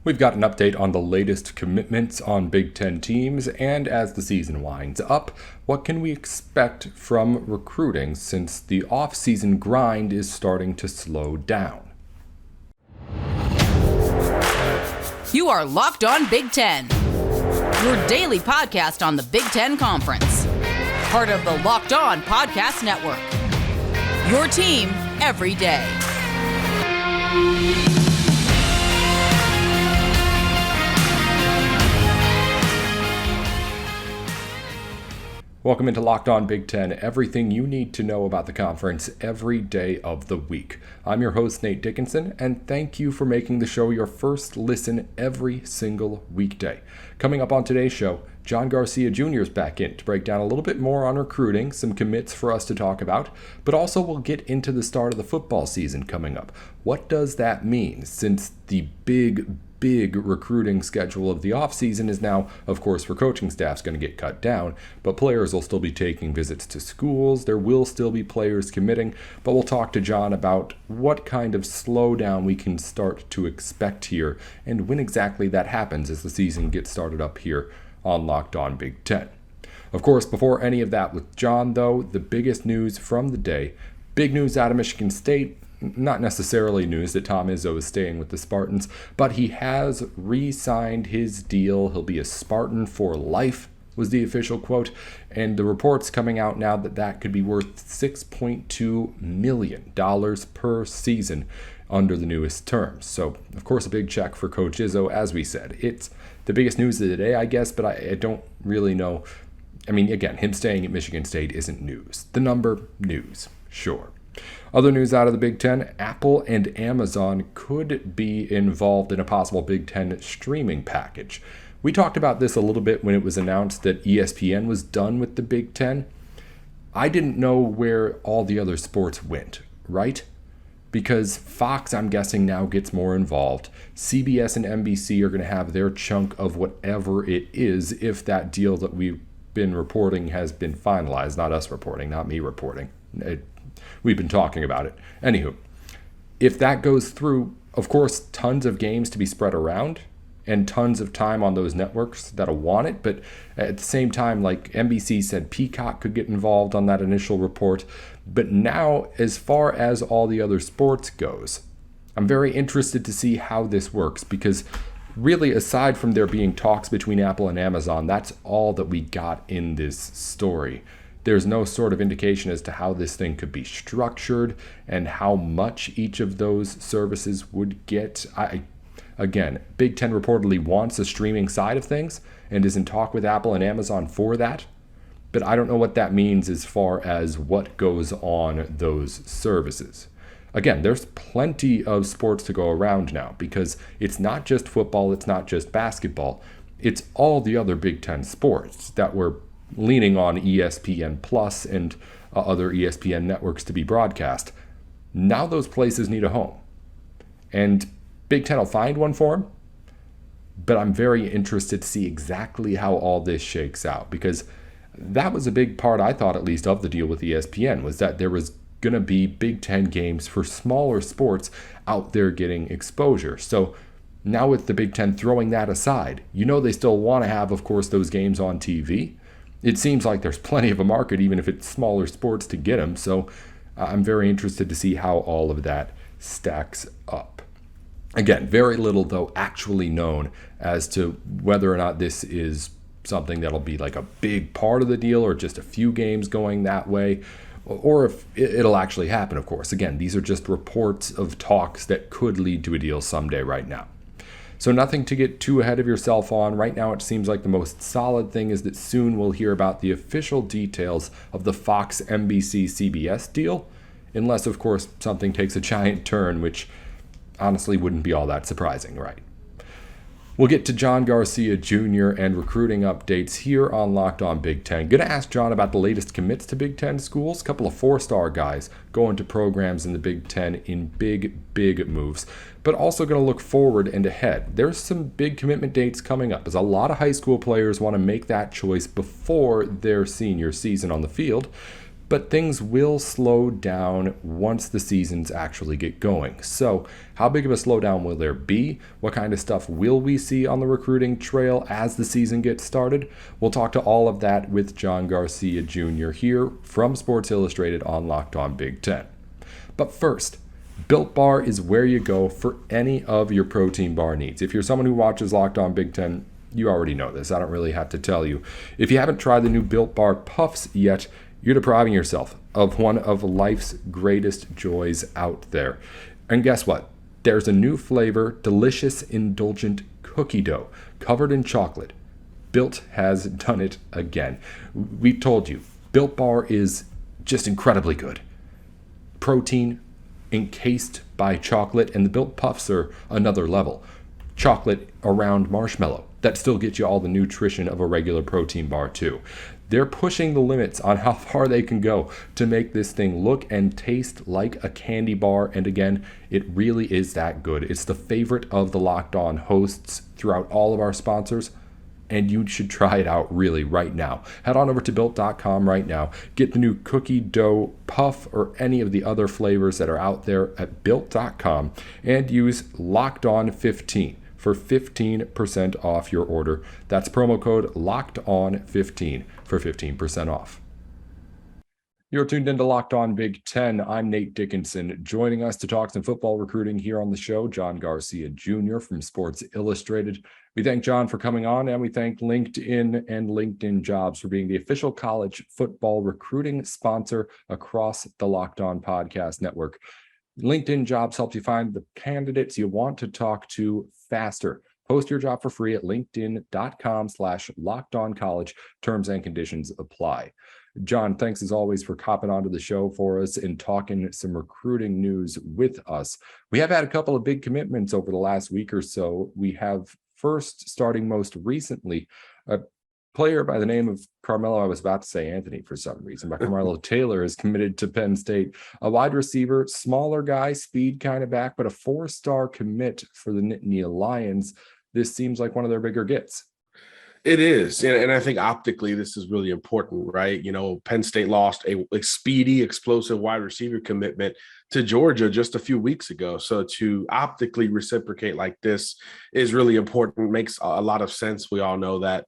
We've got an update on the latest commitments on Big Ten teams, and as the season winds up, what can we expect from recruiting since the offseason grind is starting to slow down? You are Locked On Big Ten, your daily podcast on the Big Ten Conference. Part of the Locked On Podcast Network. Your team every day. Welcome into Locked On Big Ten, everything you need to know about the conference every day of the week. I'm your host, Nate Dickinson, and thank you for making the show your first listen every single weekday. Coming up on today's show, John Garcia Jr. is back in to break down a little bit more on recruiting, some commits for us to talk about, but also we'll get into the start of the football season coming up. What does that mean since the big recruiting schedule of the offseason is now, of course, for coaching staff's going to get cut down, but players will still be taking visits to schools. There will still be players committing, but we'll talk to John about what kind of slowdown we can start to expect here and when exactly that happens as the season gets started up here on Locked On Big Ten. Of course, before any of that with John, though, the biggest news from the day, big news out of Michigan State. Not necessarily news that Tom Izzo is staying with the Spartans, but he has re-signed his deal. He'll be a Spartan for life, was the official quote. And the reports coming out now that could be worth $6.2 million per season under the newest terms. So, of course, a big check for Coach Izzo, as we said. It's the biggest news of the day, I guess, but I don't really know. I mean, again, him staying at Michigan State isn't news. The number, news, sure. Other news out of the Big Ten, Apple and Amazon could be involved in a possible Big Ten streaming package. We talked about this a little bit when it was announced that ESPN was done with the Big Ten. I didn't know where all the other sports went, right? Because Fox, I'm guessing, now gets more involved. CBS and NBC are going to have their chunk of whatever it is if that deal that we've been reporting has been finalized. Not us reporting, not me reporting. We've been talking about it. Anywho, if that goes through, of course, tons of games to be spread around and tons of time on those networks that'll want it. But at the same time, like NBC said, Peacock could get involved on that initial report. But now, as far as all the other sports goes, I'm very interested to see how this works because really, aside from there being talks between Apple and Amazon, that's all that we got in this story. There's no sort of indication as to how this thing could be structured and how much each of those services would get. Again, Big Ten reportedly wants a streaming side of things and is in talk with Apple and Amazon for that. But I don't know what that means as far as what goes on those services. Again, there's plenty of sports to go around now because it's not just football, it's not just basketball. It's all the other Big Ten sports that were leaning on ESPN Plus and other ESPN networks to be broadcast. Now those places need a home. And Big Ten will find one for them, but I'm very interested to see exactly how all this shakes out because that was a big part, I thought at least, of the deal with ESPN was that there was going to be Big Ten games for smaller sports out there getting exposure. So now with the Big Ten throwing that aside, they still want to have, of course, those games on TV. It seems like there's plenty of a market, even if it's smaller sports, to get them. So I'm very interested to see how all of that stacks up. Again, very little, though, actually known as to whether or not this is something that'll be like a big part of the deal or just a few games going that way, or if it'll actually happen, of course. Again, these are just reports of talks that could lead to a deal someday right now. So nothing to get too ahead of yourself on. Right now, it seems like the most solid thing is that soon we'll hear about the official details of the Fox NBC CBS deal, unless, of course, something takes a giant turn, which honestly wouldn't be all that surprising, right? We'll get to John Garcia Jr. and recruiting updates here on Locked On Big Ten. Going to ask John about the latest commits to Big Ten schools. A couple of four-star guys going to programs in the Big Ten in big moves. But also going to look forward and ahead. There's some big commitment dates coming up as a lot of high school players want to make that choice before their senior season on the field. but things will slow down once the seasons actually get going. So, how big of a slowdown will there be? What kind of stuff will we see on the recruiting trail as the season gets started? We'll talk to all of that with John Garcia Jr. here from Sports Illustrated on Locked On Big Ten. But first, Built Bar is where you go for any of your protein bar needs. If you're someone who watches Locked On Big Ten, you already know this. I don't really have to tell you. If you haven't tried the new Built Bar Puffs yet, you're depriving yourself of one of life's greatest joys out there. And guess what? There's a new flavor, delicious, indulgent cookie dough covered in chocolate. Built has done it again. We told you, Built Bar is just incredibly good. Protein encased by chocolate, and the Built Puffs are another level. Chocolate around marshmallow that still gets you all the nutrition of a regular protein bar too. They're pushing the limits on how far they can go to make this thing look and taste like a candy bar, and again, it really is that good. It's the favorite of the Locked On hosts throughout all of our sponsors, and you should try it out really right now. Head on over to Built.com right now. Get the new cookie dough puff or any of the other flavors that are out there at Built.com and use Locked On 15 for 15% off your order. That's promo code Locked On 15 for 15% off. You're tuned into Locked On Big Ten. I'm Nate Dickinson. Joining us to talk some football recruiting here on the show, John Garcia Jr. from Sports Illustrated. We thank John for coming on, and we thank LinkedIn and LinkedIn Jobs for being the official college football recruiting sponsor across the Locked On Podcast Network. LinkedIn Jobs helps you find the candidates you want to talk to faster. Post your job for free at linkedin.com/lockedoncollege. Terms and conditions apply. John, thanks as always for copping onto the show for us and talking some recruiting news with us. We have had a couple of big commitments over the last week or so. We have first, starting most recently, a player by the name of Carmelo, I was about to say Anthony for some reason, but Carmelo Taylor is committed to Penn State, a wide receiver, smaller guy, speed kind of back, but a 4-star commit for the Nittany Lions. This seems like one of their bigger gets. It is. And I think optically, this is really important, right? You know, Penn State lost a speedy, explosive wide receiver commitment to Georgia just a few weeks ago. So to optically reciprocate like this is really important. Makes a lot of sense. We all know that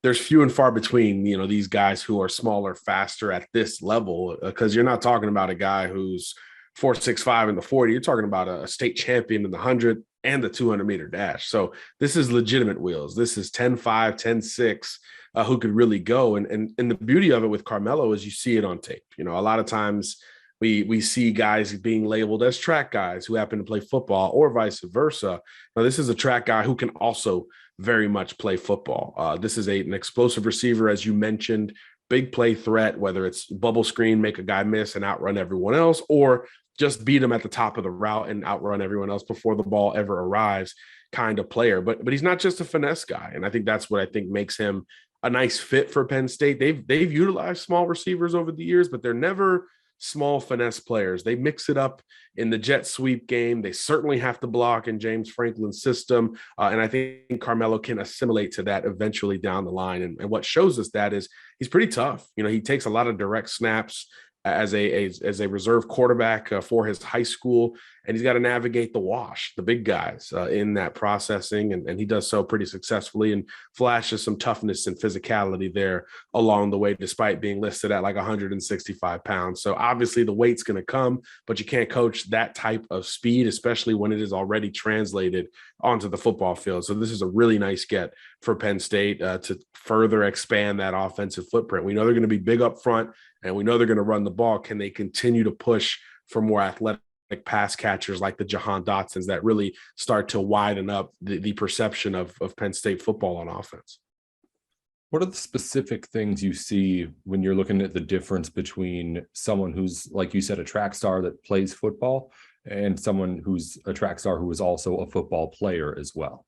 there's few and far between, you know, these guys who are smaller, faster at this level, because you're not talking about a guy who's 4.65 in the 40. You're talking about a state champion in the 100 and the 200-meter dash. So this is legitimate wheels. This is 10.5, 10.6, who could really go. And the beauty of it with Carmelo is you see it on tape. You know, a lot of times we see guys being labeled as track guys who happen to play football or vice versa. Now, this is a track guy who can also very much play football. This is an explosive receiver, as you mentioned, big play threat, whether it's bubble screen, make a guy miss and outrun everyone else, or just beat him at the top of the route and outrun everyone else before the ball ever arrives kind of player. But he's not just a finesse guy. And I think that's what I think makes him a nice fit for Penn State. They've utilized small receivers over the years, but they're never small finesse players. They mix it up in the jet sweep game. They certainly have to block in James Franklin's system. And I think Carmelo can assimilate to that eventually down the line. And what shows us that is he's pretty tough. You know, he takes a lot of direct snaps as a reserve quarterback for his high school, and he's got to navigate the big guys in that processing, and he does so pretty successfully and flashes some toughness and physicality there along the way, despite being listed at like 165 pounds. So obviously the weight's going to come, but you can't coach that type of speed, especially when it is already translated onto the football field. So this is a really nice get for Penn State to further expand that offensive footprint. We know they're going to be big up front, and we know they're going to run the ball. Can they continue to push for more athletic pass catchers like the Jahan Dotsons that really start to widen up the perception of Penn State football on offense? What are the specific things you see when you're looking at the difference between someone who's, like you said, a track star that plays football and someone who's a track star who is also a football player as well?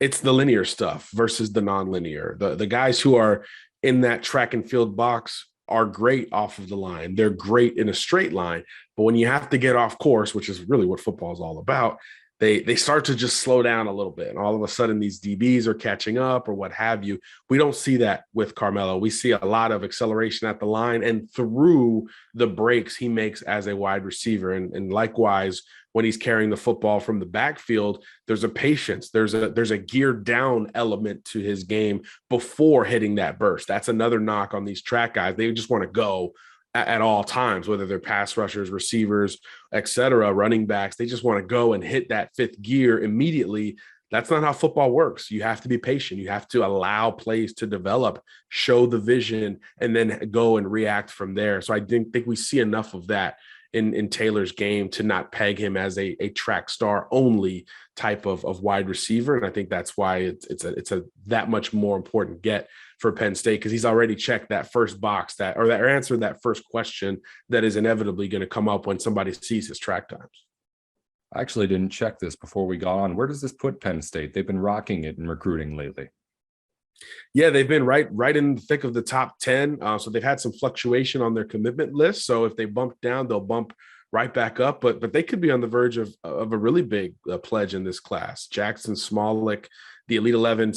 It's the linear stuff versus the non-linear. The guys who are in that track and field box are great off of the line. They're great in a straight line, but when you have to get off course, which is really what football is all about, they start to just slow down a little bit. And all of a sudden these DBs are catching up or what have you. We don't see that with Carmelo. We see a lot of acceleration at the line and through the breaks he makes as a wide receiver. And likewise, when he's carrying the football from the backfield, there's a patience, there's a geared down element to his game before hitting that burst. That's another knock on these track guys. They just want to go at all times, whether they're pass rushers, receivers, etc., running backs. They just want to go and hit that fifth gear immediately. That's not how football works. You have to be patient. You have to allow plays to develop, show the vision, and then go and react from there. So I didn't think we see enough of that in Taylor's game to not peg him as a track star only type of wide receiver. And I think that's why it's a that much more important get for Penn State, because he's already checked that first box or answered that first question that is inevitably going to come up when somebody sees his track times. I actually didn't check this before we got on. Where does this put Penn State? They've been rocking it in recruiting lately. Yeah, they've been right in the thick of the top 10. So they've had some fluctuation on their commitment list. So if they bump down, they'll bump right back up. But they could be on the verge of a really big pledge in this class. Jackson Smolik, the Elite 11,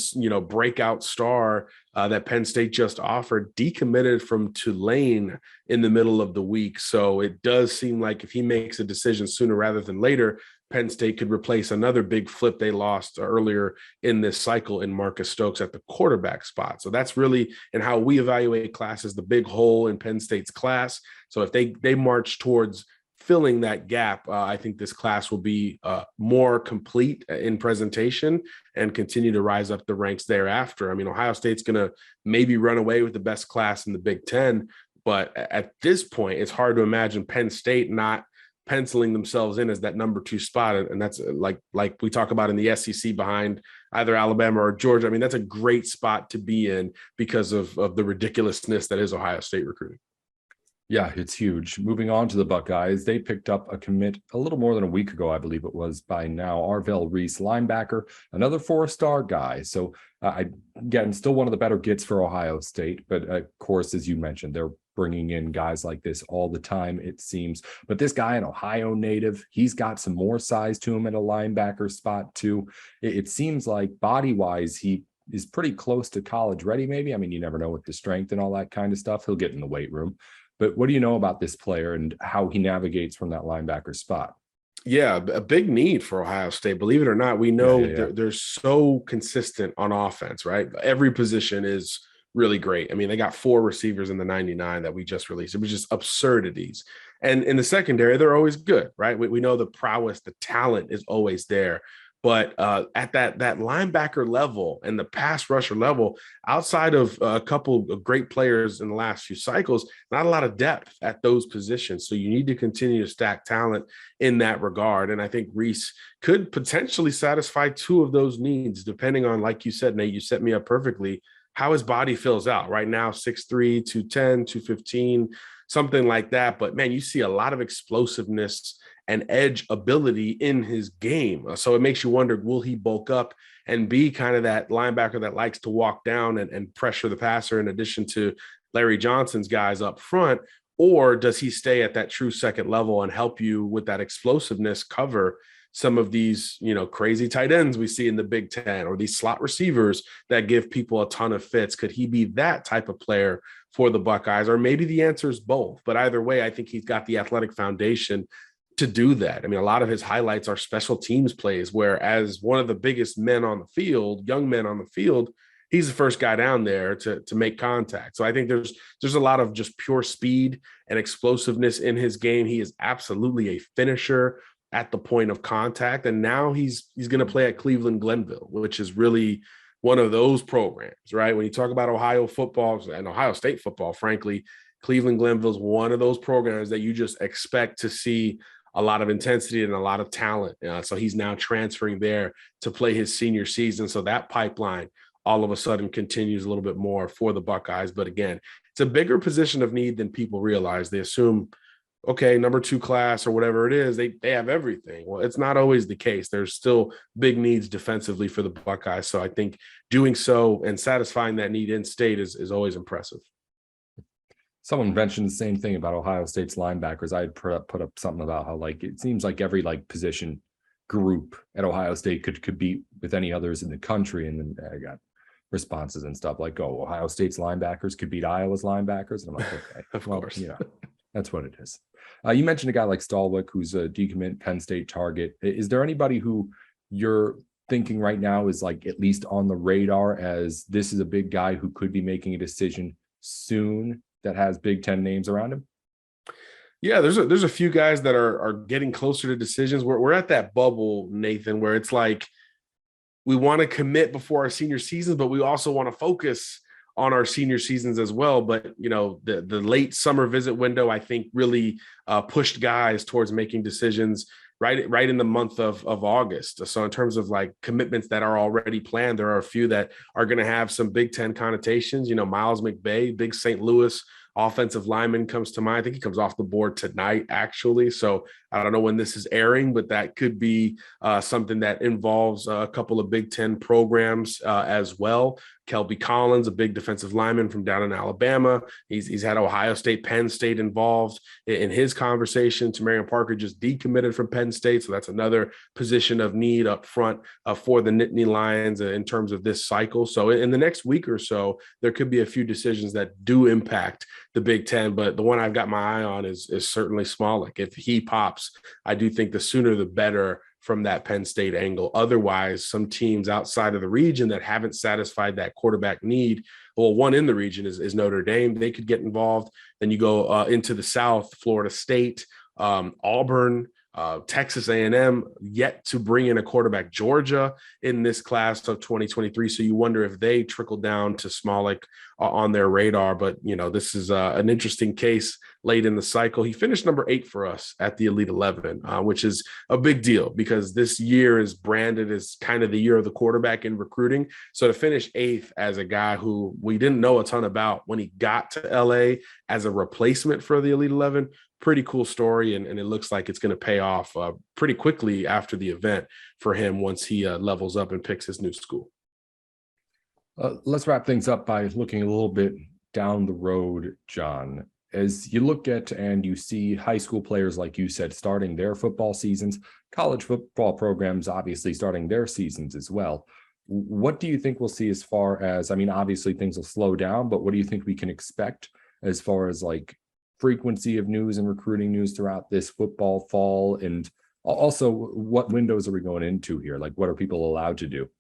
breakout star that Penn State just offered, decommitted from Tulane in the middle of the week. So it does seem like if he makes a decision sooner rather than later, Penn State could replace another big flip they lost earlier in this cycle in Marcus Stokes at the quarterback spot. So that's really, and how we evaluate classes, the big hole in Penn State's class. So if they march towards filling that gap, I think this class will be more complete in presentation and continue to rise up the ranks thereafter. I mean, Ohio State's going to maybe run away with the best class in the Big Ten, but at this point, it's hard to imagine Penn State not penciling themselves in as that number 2 spot. And that's like we talk about in the SEC behind either Alabama or Georgia. I mean, that's a great spot to be in because of the ridiculousness that is Ohio State recruiting. Yeah, it's huge. Moving on to the Buckeyes, they picked up a commit a little more than a week ago, I believe it was by now. Arvell Reese, linebacker, another 4-star guy. So again, still one of the better gets for Ohio State. But of course, as you mentioned, they're bringing in guys like this all the time, it seems. But this guy, an Ohio native, he's got some more size to him at a linebacker spot too. It seems like body-wise, he is pretty close to college ready, maybe. I mean, you never know with the strength and all that kind of stuff. He'll get in the weight room. But what do you know about this player and how he navigates from that linebacker spot? Yeah, a big need for Ohio State. Believe it or not, we know they're so consistent on offense, right? Every position is really great. I mean, they got 4 receivers in the 99 that we just released. It was just absurdities. And in the secondary, they're always good, right? We know the prowess, the talent is always there. But at that linebacker level and the pass rusher level, outside of a couple of great players in the last few cycles, not a lot of depth at those positions. So you need to continue to stack talent in that regard. And I think Reese could potentially satisfy 2 of those needs, depending on, like you said, Nate, you set me up perfectly, how his body fills out. Right now, 6'3", 210, 215, something like that. But, man, you see a lot of explosiveness and edge ability in his game. So it makes you wonder, will he bulk up and be kind of that linebacker that likes to walk down and pressure the passer in addition to Larry Johnson's guys up front? Or does he stay at that true second level and help you with that explosiveness cover some of these, crazy tight ends we see in the Big Ten, or these slot receivers that give people a ton of fits? Could he be that type of player for the Buckeyes? Or maybe the answer is both. But either way, I think he's got the athletic foundation to do that. I mean, a lot of his highlights are special teams plays, where as one of the biggest men on the field, young men on the field, he's the first guy down there to make contact. So I think there's a lot of just pure speed and explosiveness in his game. He is absolutely a finisher at the point of contact. And now he's going to play at Cleveland Glenville, which is really one of those programs, right? When you talk about Ohio football and Ohio State football, frankly, Cleveland Glenville is one of those programs that you just expect to see a lot of intensity and a lot of talent. So he's now transferring there to play his senior season. So that pipeline all of a sudden continues a little bit more for the Buckeyes. But again, it's a bigger position of need than people realize. They assume, okay, number 2 class or whatever it is, they have everything. Well, it's not always the case. There's still big needs defensively for the Buckeyes. So I think doing so and satisfying that need in state is always impressive. Someone mentioned the same thing about Ohio State's linebackers. I had put up something about how, it seems like every position group at Ohio State could compete with any others in the country. And then I got responses and stuff like, oh, Ohio State's linebackers could beat Iowa's linebackers. And I'm like, okay, Of course. That's what it is. You mentioned a guy like Stallwick, who's a decommit Penn State target. Is there anybody who you're thinking right now is like at least on the radar as this is a big guy who could be making a decision soon that has Big Ten names around him? Yeah, there's a few guys that are getting closer to decisions. We're at that bubble, Nathan, where it's like we want to commit before our senior seasons, but we also want to focus on our senior seasons as well. But, the late summer visit window, I think, really pushed guys towards making decisions right in the month of August. So in terms of like commitments that are already planned, there are a few that are going to have some Big Ten connotations. Miles McVay, big St. Louis offensive lineman, comes to mind. I think he comes off the board tonight, actually. So I don't know when this is airing, but that could be something that involves a couple of Big Ten programs as well. Kelby Collins, a big defensive lineman from down in Alabama. He's had Ohio State, Penn State involved in his conversation. Tamarion Parker just decommitted from Penn State. So that's another position of need up front for the Nittany Lions in terms of this cycle. So in the next week or so, there could be a few decisions that do impact the Big Ten, but the one I've got my eye on is certainly Smolik. If he pops, I do think the sooner the better from that Penn State angle. Otherwise, some teams outside of the region that haven't satisfied that quarterback need, well, one in the region is Notre Dame. They could get involved. Then you go into the South, Florida State, Auburn, Texas A&M, yet to bring in a quarterback. Georgia in this class of 2023. So you wonder if they trickle down to Smolik on their radar. But, this is an interesting case late in the cycle. He finished number 8 for us at the Elite 11, which is a big deal because this year is branded as kind of the year of the quarterback in recruiting. So to finish 8th as a guy who we didn't know a ton about when he got to LA as a replacement for the Elite 11, pretty cool story. And it looks like it's going to pay off pretty quickly after the event for him once he levels up and picks his new school. Let's wrap things up by looking a little bit down the road, John. As you look at and you see high school players, like you said, starting their football seasons, college football programs obviously starting their seasons as well. What do you think we'll see as far as, obviously things will slow down, but what do you think we can expect as far as like frequency of news and recruiting news throughout this football fall? And also, what windows are we going into here? Like, what are people allowed to do?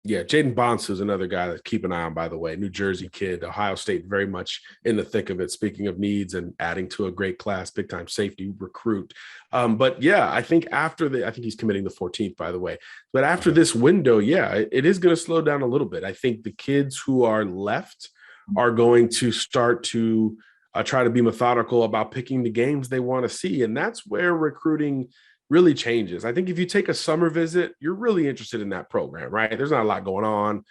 Yeah, Jaden Bonsu is another guy to keep an eye on, by the way. New Jersey kid, Ohio State very much in the thick of it. Speaking of needs and adding to a great class, big time safety recruit. But yeah, I think I think he's committing the 14th, by the way. But after this window, yeah, it is going to slow down a little bit. I think the kids who are left are going to start to try to be methodical about picking the games they want to see. And that's where recruiting really changes. I think if you take a summer visit, you're really interested in that program, right? There's not a lot going on.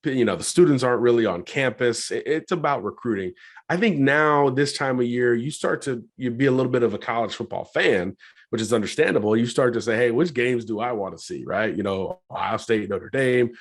The students aren't really on campus. It's about recruiting. I think now this time of year, you be a little bit of a college football fan, which is understandable. You start to say, hey, which games do I want to see, right? Ohio State, Notre Dame,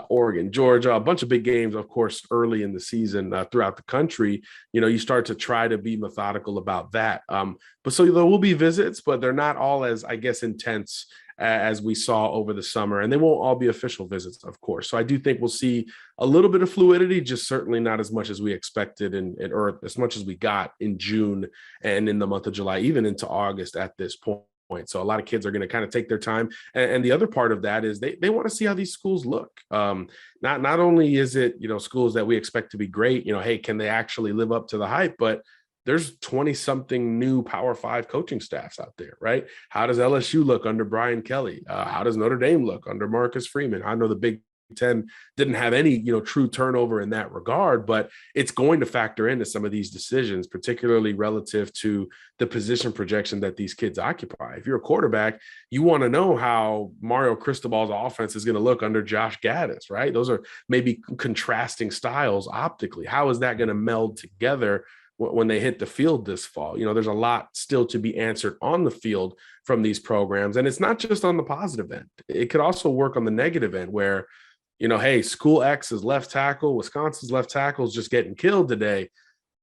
Oregon, Georgia, a bunch of big games, of course, early in the season throughout the country. You start to try to be methodical about that. But so there will be visits, but they're not all as, I guess, intense as we saw over the summer, and they won't all be official visits, of course. So I do think we'll see a little bit of fluidity, just certainly not as much as we expected or as much as we got in June and in the month of July, even into August at this point. So a lot of kids are going to kind of take their time. And the other part of that is they want to see how these schools look. Not only is it, schools that we expect to be great, hey, can they actually live up to the hype? But there's 20-something new Power 5 coaching staffs out there, right? How does LSU look under Brian Kelly? How does Notre Dame look under Marcus Freeman? I know the Big Ten didn't have any, true turnover in that regard, but it's going to factor into some of these decisions, particularly relative to the position projection that these kids occupy. If you're a quarterback, you want to know how Mario Cristobal's offense is going to look under Josh Gaddis, right? Those are maybe contrasting styles optically. How is that going to meld together when they hit the field this fall? There's a lot still to be answered on the field from these programs. And it's not just on the positive end. It could also work on the negative end where, hey, school X's left tackle, Wisconsin's left tackle is just getting killed today.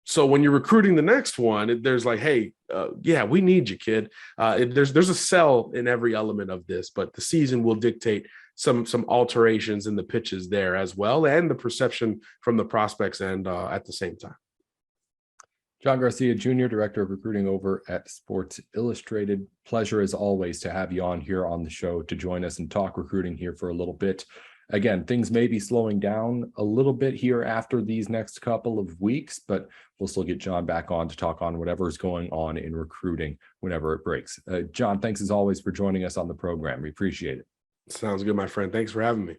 So when you're recruiting the next one, there's like, hey, yeah, we need you, kid. There's a sell in every element of this, but the season will dictate some alterations in the pitches there as well, and the perception from the prospects end at the same time. John Garcia Jr., Director of Recruiting over at Sports Illustrated. Pleasure as always to have you on here on the show to join us and talk recruiting here for a little bit. Again, things may be slowing down a little bit here after these next couple of weeks, but we'll still get John back on to talk on whatever's going on in recruiting whenever it breaks. John, thanks as always for joining us on the program. We appreciate it. Sounds good, my friend. Thanks for having me.